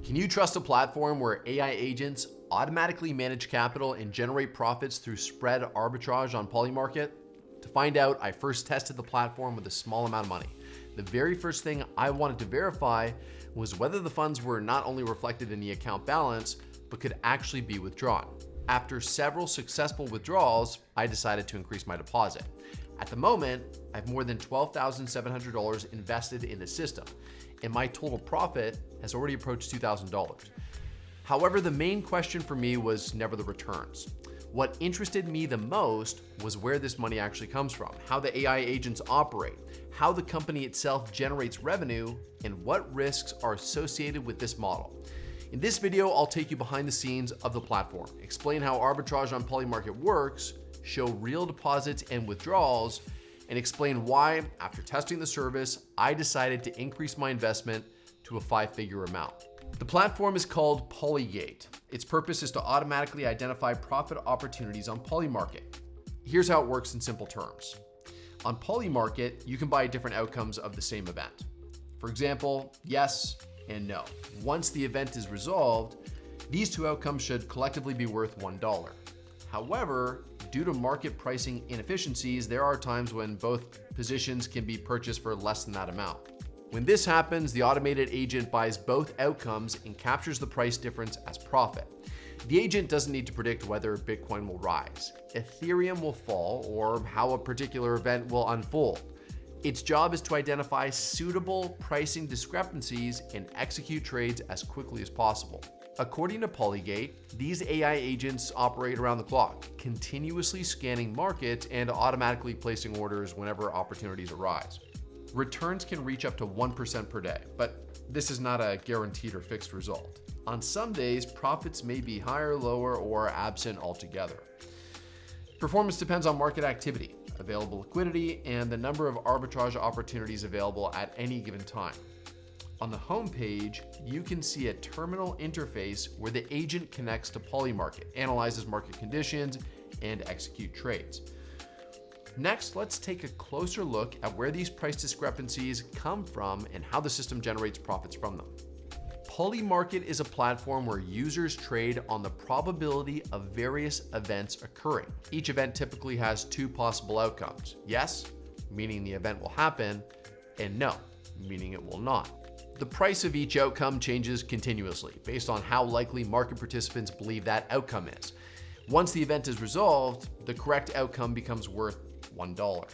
Can you trust a platform where AI agents automatically manage capital and generate profits through spread arbitrage on Polymarket? To find out, I first tested the platform with a small amount of money. The very first thing I wanted to verify was whether the funds were not only reflected in the account balance, but could actually be withdrawn. After several successful withdrawals, I decided to increase my deposit. At the moment, I have more than $12,700 invested in the system, and my total profit has already approached $2,000. However, the main question for me was never the returns. What interested me the most was where this money actually comes from, how the AI agents operate, how the company itself generates revenue, and what risks are associated with this model. In this video, I'll take you behind the scenes of the platform, explain how arbitrage on Polymarket works, show real deposits and withdrawals, and explain why, after testing the service, I decided to increase my investment to a 5-figure amount. The platform is called Polygate. Its purpose is to automatically identify profit opportunities on Polymarket. Here's how it works in simple terms. On Polymarket, you can buy different outcomes of the same event. For example, yes and no. Once the event is resolved, these two outcomes should collectively be worth $1. However, due to market pricing inefficiencies, there are times when both positions can be purchased for less than that amount. When this happens, the automated agent buys both outcomes and captures the price difference as profit. The agent doesn't need to predict whether Bitcoin will rise, Ethereum will fall, or how a particular event will unfold. Its job is to identify suitable pricing discrepancies and execute trades as quickly as possible. According to Polygate, these AI agents operate around the clock, continuously scanning markets and automatically placing orders whenever opportunities arise. Returns can reach up to 1% per day, but this is not a guaranteed or fixed result. On some days, profits may be higher, lower, or absent altogether. Performance depends on market activity, available liquidity, and the number of arbitrage opportunities available at any given time. On the home page, you can see a terminal interface where the agent connects to Polymarket, analyzes market conditions, and execute trades. Next, let's take a closer look at where these price discrepancies come from and how the system generates profits from them. Polymarket is a platform where users trade on the probability of various events occurring. Each event typically has two possible outcomes. Yes, meaning the event will happen, and no, meaning it will not. The price of each outcome changes continuously based on how likely market participants believe that outcome is. Once the event is resolved, the correct outcome becomes worth $1,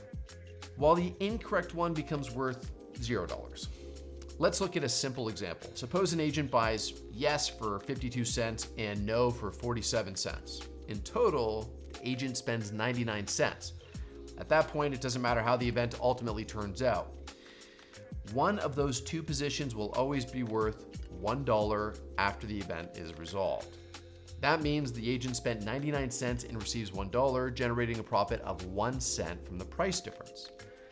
while the incorrect one becomes worth $0. Let's look at a simple example. Suppose an agent buys yes for 52 cents and no for 47 cents. In total, the agent spends 99 cents. At that point, it doesn't matter how the event ultimately turns out. One of those two positions will always be worth $1 after the event is resolved. That means the agent spent 99 cents and receives $1, generating a profit of 1 cent from the price difference.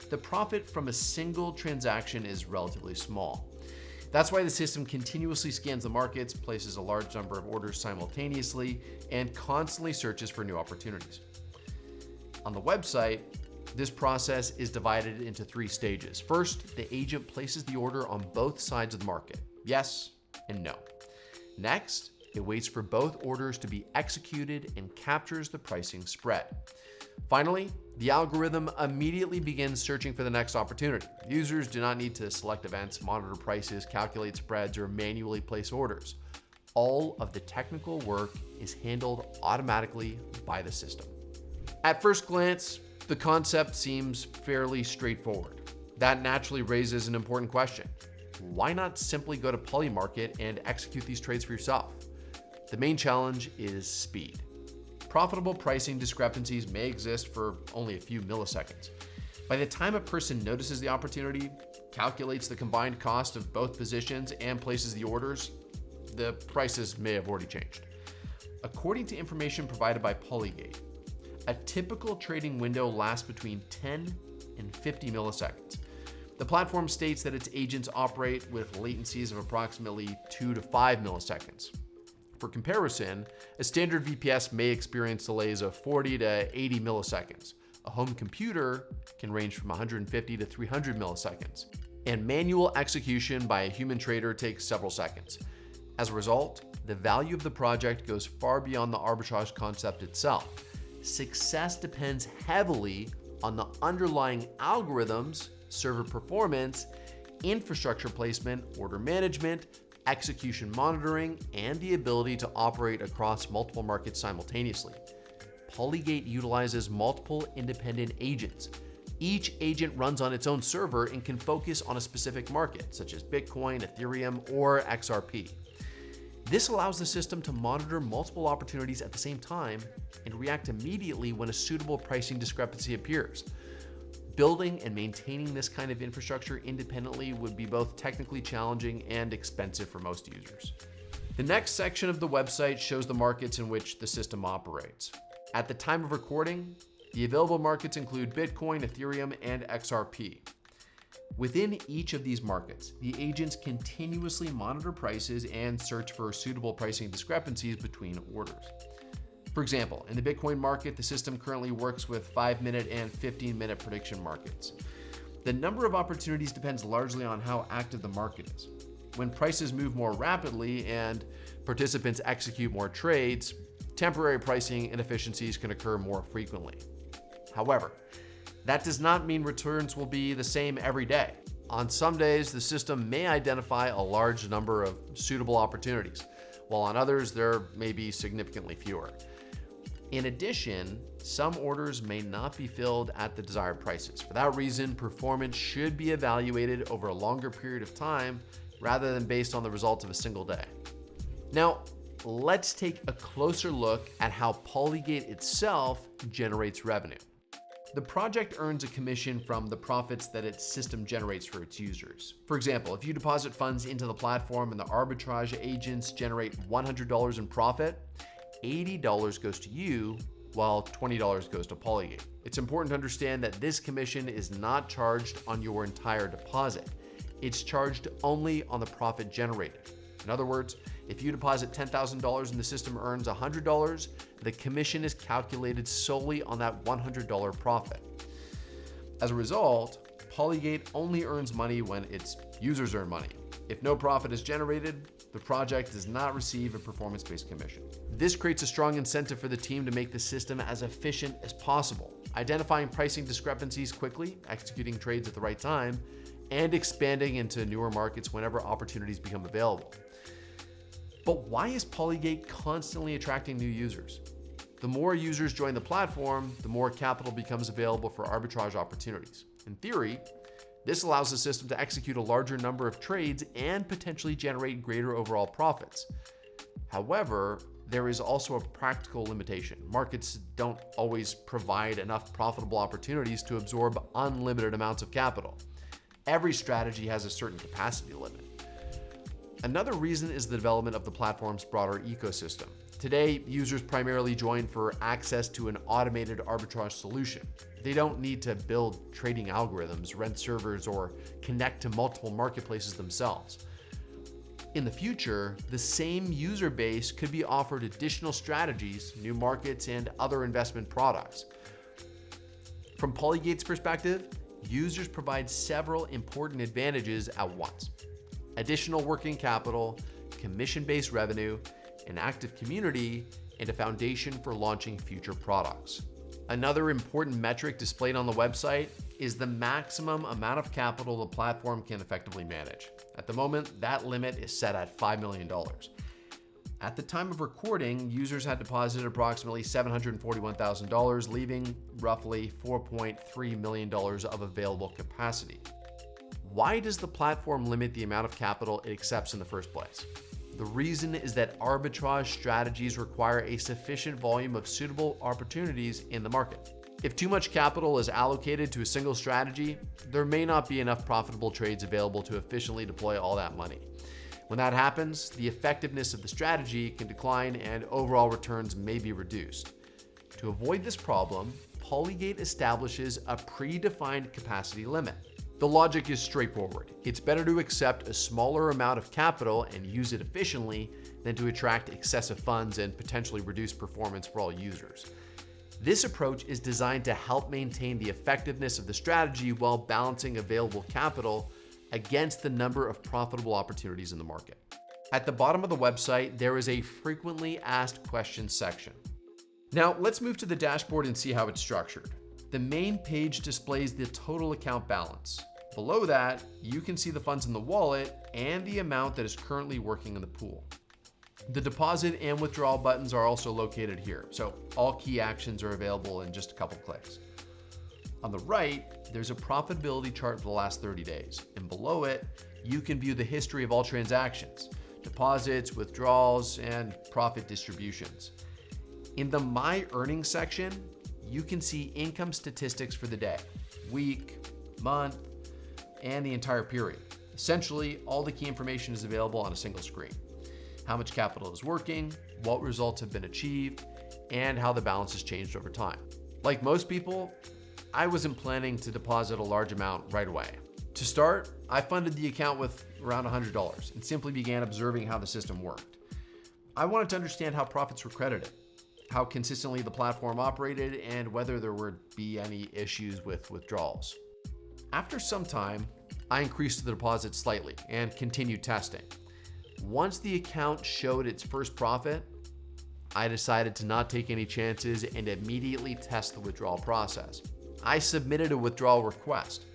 The profit from a single transaction is relatively small. That's why the system continuously scans the markets, places a large number of orders simultaneously, and constantly searches for new opportunities. On the website, this process is divided into 3 stages. First, the agent places the order on both sides of the market, yes and no. Next, it waits for both orders to be executed and captures the pricing spread. Finally, the algorithm immediately begins searching for the next opportunity. Users do not need to select events, monitor prices, calculate spreads, or manually place orders. All of the technical work is handled automatically by the system. At first glance, the concept seems fairly straightforward. That naturally raises an important question. Why not simply go to Polymarket and execute these trades for yourself? The main challenge is speed. Profitable pricing discrepancies may exist for only a few milliseconds. By the time a person notices the opportunity, calculates the combined cost of both positions, and places the orders, the prices may have already changed. According to information provided by Polygate, a typical trading window lasts between 10 and 50 milliseconds. The platform states that its agents operate with latencies of approximately 2 to 5 milliseconds. For comparison, a standard VPS may experience delays of 40 to 80 milliseconds. A home computer can range from 150 to 300 milliseconds. And manual execution by a human trader takes several seconds. As a result, the value of the project goes far beyond the arbitrage concept itself. Success depends heavily on the underlying algorithms, server performance, infrastructure placement, order management, execution monitoring, and the ability to operate across multiple markets simultaneously. Polygate utilizes multiple independent agents. Each agent runs on its own server and can focus on a specific market, such as Bitcoin, Ethereum, or XRP. This allows the system to monitor multiple opportunities at the same time and react immediately when a suitable pricing discrepancy appears. Building and maintaining this kind of infrastructure independently would be both technically challenging and expensive for most users. The next section of the website shows the markets in which the system operates. At the time of recording, the available markets include Bitcoin, Ethereum, and XRP. Within each of these markets, the agents continuously monitor prices and search for suitable pricing discrepancies between orders. For example, in the Bitcoin market, the system currently works with 5-minute and 15-minute prediction markets. The number of opportunities depends largely on how active the market is. When prices move more rapidly and participants execute more trades, temporary pricing inefficiencies can occur more frequently. However, that does not mean returns will be the same every day. On some days, the system may identify a large number of suitable opportunities, while on others, there may be significantly fewer. In addition, some orders may not be filled at the desired prices. For that reason, performance should be evaluated over a longer period of time rather than based on the results of a single day. Now, let's take a closer look at how Polygate itself generates revenue. The project earns a commission from the profits that its system generates for its users. For example, if you deposit funds into the platform and the arbitrage agents generate $100 in profit, $80 goes to you, while $20 goes to Polygate. It's important to understand that this commission is not charged on your entire deposit. It's charged only on the profit generated. In other words, if you deposit $10,000 and the system earns $100, the commission is calculated solely on that $100 profit. As a result, Polygate only earns money when its users earn money. If no profit is generated, the project does not receive a performance-based commission. This creates a strong incentive for the team to make the system as efficient as possible, identifying pricing discrepancies quickly, executing trades at the right time, and expanding into newer markets whenever opportunities become available. But why is Polygate constantly attracting new users? The more users join the platform, the more capital becomes available for arbitrage opportunities. In theory, this allows the system to execute a larger number of trades and potentially generate greater overall profits. However, there is also a practical limitation. Markets don't always provide enough profitable opportunities to absorb unlimited amounts of capital. Every strategy has a certain capacity limit. Another reason is the development of the platform's broader ecosystem. Today, users primarily join for access to an automated arbitrage solution. They don't need to build trading algorithms, rent servers, or connect to multiple marketplaces themselves. In the future, the same user base could be offered additional strategies, new markets, and other investment products. From Polygate's perspective, users provide several important advantages at once: additional working capital, commission-based revenue, an active community, and a foundation for launching future products. Another important metric displayed on the website is the maximum amount of capital the platform can effectively manage. At the moment, that limit is set at $5 million. At the time of recording, users had deposited approximately $741,000, leaving roughly $4.3 million of available capacity. Why does the platform limit the amount of capital it accepts in the first place? The reason is that arbitrage strategies require a sufficient volume of suitable opportunities in the market. If too much capital is allocated to a single strategy, there may not be enough profitable trades available to efficiently deploy all that money. When that happens, the effectiveness of the strategy can decline and overall returns may be reduced. To avoid this problem, Polygate establishes a predefined capacity limit. The logic is straightforward. It's better to accept a smaller amount of capital and use it efficiently than to attract excessive funds and potentially reduce performance for all users. This approach is designed to help maintain the effectiveness of the strategy while balancing available capital against the number of profitable opportunities in the market. At the bottom of the website, there is a frequently asked questions section. Now let's move to the dashboard and see how it's structured. The main page displays the total account balance. Below that, you can see the funds in the wallet and the amount that is currently working in the pool. The deposit and withdrawal buttons are also located here, so all key actions are available in just a couple clicks. On the right, there's a profitability chart for the last 30 days, and below it, you can view the history of all transactions, deposits, withdrawals, and profit distributions. In the My Earnings section, you can see income statistics for the day, week, month, and the entire period. Essentially, all the key information is available on a single screen. How much capital is working, what results have been achieved, and how the balance has changed over time. Like most people, I wasn't planning to deposit a large amount right away. To start, I funded the account with around $100 and simply began observing how the system worked. I wanted to understand how profits were credited, how consistently the platform operated, and whether there would be any issues with withdrawals. After some time, I increased the deposit slightly and continued testing. Once the account showed its first profit, I decided to not take any chances and immediately test the withdrawal process. I submitted a withdrawal request,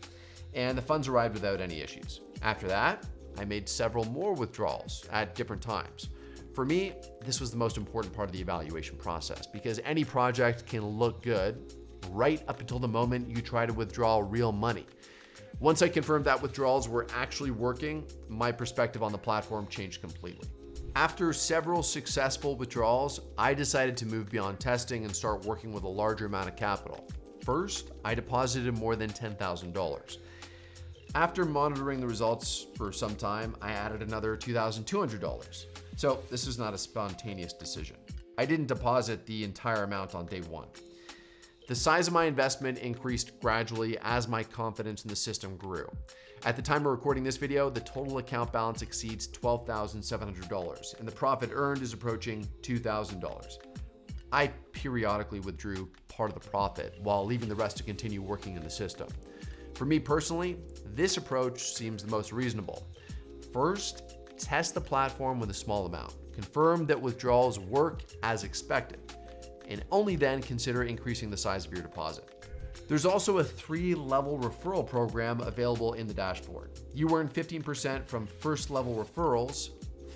and the funds arrived without any issues. After that, I made several more withdrawals at different times. For me, this was the most important part of the evaluation process because any project can look good right up until the moment you try to withdraw real money. Once I confirmed that withdrawals were actually working, my perspective on the platform changed completely. After several successful withdrawals, I decided to move beyond testing and start working with a larger amount of capital. First, I deposited more than $10,000. After monitoring the results for some time, I added another $2,200. So this was not a spontaneous decision. I didn't deposit the entire amount on day one. The size of my investment increased gradually as my confidence in the system grew. At the time of recording this video, the total account balance exceeds $12,700 and the profit earned is approaching $2,000. I periodically withdrew part of the profit while leaving the rest to continue working in the system. For me personally, this approach seems the most reasonable. First, test the platform with a small amount. Confirm that withdrawals work as expected, and only then consider increasing the size of your deposit. There's also a 3-level referral program available in the dashboard. You earn 15% from first-level referrals,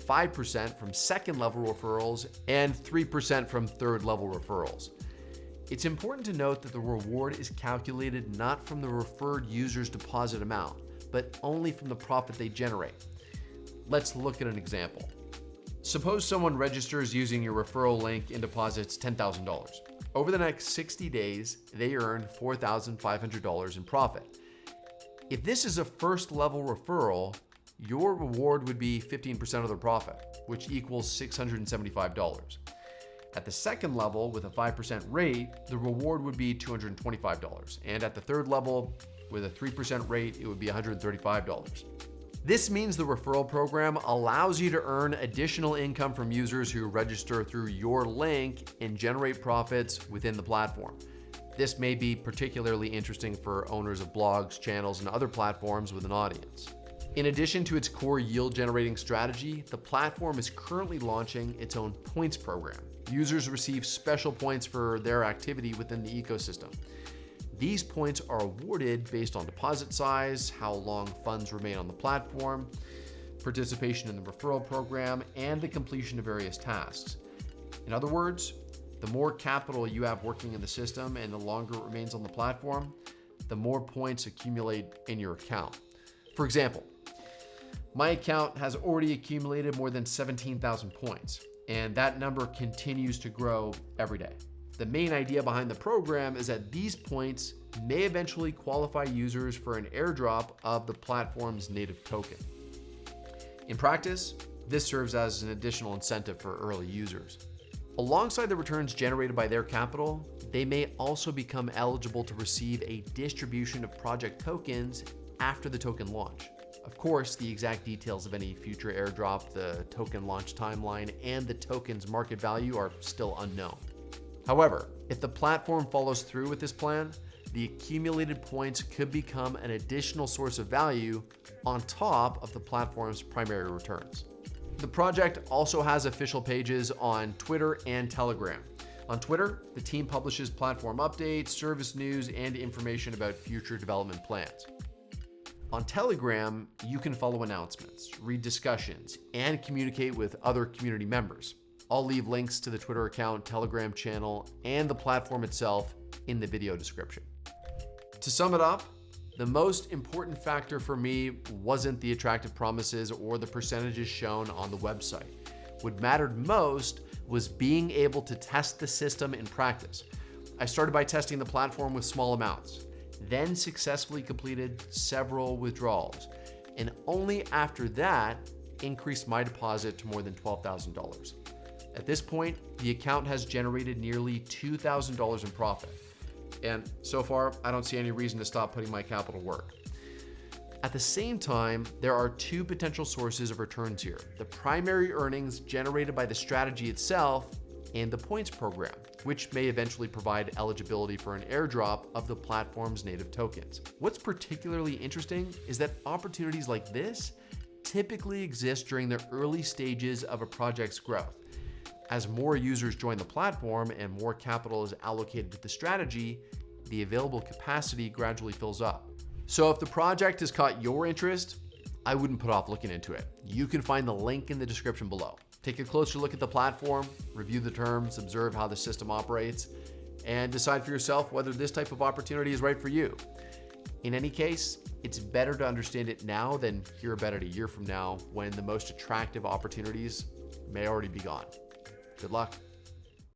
5% from second-level referrals, and 3% from third-level referrals. It's important to note that the reward is calculated not from the referred user's deposit amount, but only from the profit they generate. Let's look at an example. Suppose someone registers using your referral link and deposits $10,000. Over the next 60 days, they earn $4,500 in profit. If this is a first-level referral, your reward would be 15% of their profit, which equals $675. At the second level, with a 5% rate, the reward would be $225. And at the third level, with a 3% rate, it would be $135. This means the referral program allows you to earn additional income from users who register through your link and generate profits within the platform. This may be particularly interesting for owners of blogs, channels, and other platforms with an audience. In addition to its core yield-generating strategy, the platform is currently launching its own points program. Users receive special points for their activity within the ecosystem. These points are awarded based on deposit size, how long funds remain on the platform, participation in the referral program, and the completion of various tasks. In other words, the more capital you have working in the system and the longer it remains on the platform, the more points accumulate in your account. For example, my account has already accumulated more than 17,000 points, and that number continues to grow every day. The main idea behind the program is that these points may eventually qualify users for an airdrop of the platform's native token. In practice, this serves as an additional incentive for early users. Alongside the returns generated by their capital, they may also become eligible to receive a distribution of project tokens after the token launch. Of course, the exact details of any future airdrop, the token launch timeline, and the token's market value are still unknown. However, if the platform follows through with this plan, the accumulated points could become an additional source of value on top of the platform's primary returns. The The project also has official pages on Twitter and Telegram. On Twitter, the team publishes platform updates, service news, and information about future development plans. On Telegram, you can follow announcements, read discussions, and communicate with other community members. I'll leave links to the Twitter account, Telegram channel, and the platform itself in the video description. To sum it up, the most important factor for me wasn't the attractive promises or the percentages shown on the website. What mattered most was being able to test the system in practice. I started by testing the platform with small amounts, then successfully completed several withdrawals, and only after that increased my deposit to more than $12,000. At this point, the account has generated nearly $2,000 in profit. And so far, I don't see any reason to stop putting my capital to work. At the same time, there are two potential sources of returns here: the primary earnings generated by the strategy itself and the points program, which may eventually provide eligibility for an airdrop of the platform's native tokens. What's particularly interesting is that opportunities like this typically exist during the early stages of a project's growth. As more users join the platform and more capital is allocated to the strategy, the available capacity gradually fills up. So if the project has caught your interest, I wouldn't put off looking into it. You can find the link in the description below. Take a closer look at the platform, review the terms, observe how the system operates, and decide for yourself whether this type of opportunity is right for you. In any case, it's better to understand it now than hear about it a year from now when the most attractive opportunities may already be gone. Good luck.